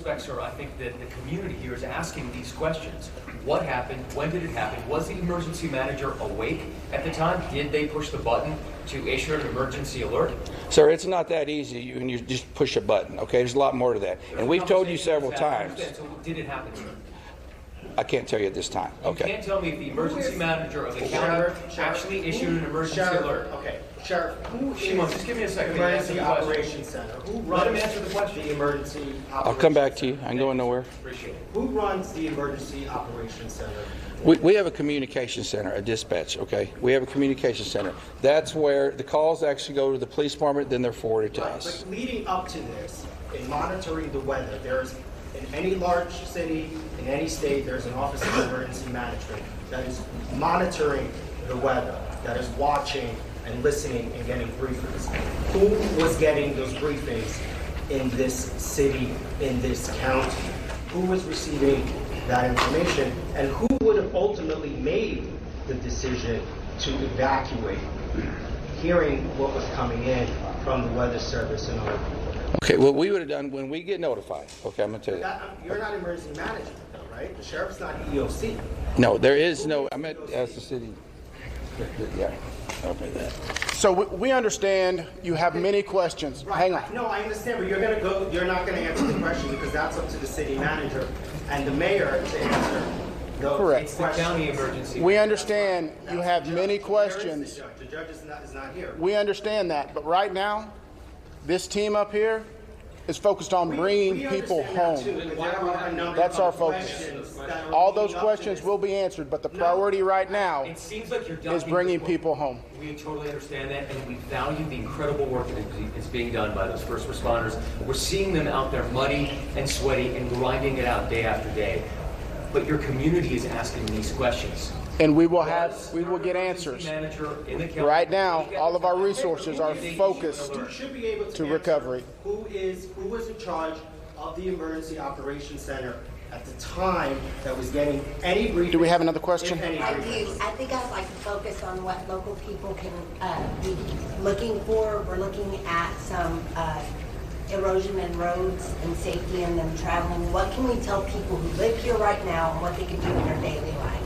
Sir, I think that the community here is asking these questions. What happened? When did it happen? Was the emergency manager awake at the time? Did they push the button to issue an emergency alert? Sir, it's not that easy when you just push a button, okay? There's a lot more to that. And we've told you several times. So did it happen, sir? I can't tell you at this time, You okay? can't tell me if the emergency manager of the county actually issued an emergency alert. Okay, Sheriff, who Shimon, is just give me a second. the to answer Emergency the question. Operations Center? Who Let him runs answer the question. the Emergency Operations I'll come back to you. Center? I ain't going nowhere. Appreciate it. Who runs the Emergency Operations Center? We have a communication center, a dispatch, okay? We have a communication center. That's where the calls actually go to the police department, then they're forwarded to us. But leading up to this, in monitoring the weather, there's, in any large city, in any state, there's an Office of Emergency Management that is monitoring the weather, that is watching and listening and getting briefings. Who was getting those briefings in this city, in this county? Who was receiving that information? And who would have ultimately made the decision to evacuate, hearing what was coming in from the Weather Service and other people? Okay, what we would have done when we get notified, okay, I'm going to tell you. You're not emergency management, though, right? The sheriff's not EOC. No, there is no, I meant as the city. Yeah, okay. So we understand you have many questions. Hang on. No, I understand, but you're not gonna answer the question because that's up to the city manager and the mayor to answer those Correct. It's the county emergency. We understand you have many questions. The judge is not here. We understand that. But right now, this team up here is focused on bringing people home. That's our focus. All those questions will be answered, but the priority right now It seems like you're is bringing people home. We totally understand that, and we value the incredible work that is being done by those first responders. We're seeing them out there muddy and sweaty and grinding it out day after day. But your community is asking these questions. And we will get answers. Right now, all of our resources are focused You should be able to to answer recovery. Who was in charge of the Emergency Operations Center at the time that was getting any briefings? Do we have another question? if any I briefings? do. I think I'd like to focus on what local people can be looking for. We're looking at some erosion in roads and safety in them traveling. What can we tell people who live here right now and what they can do in their daily life?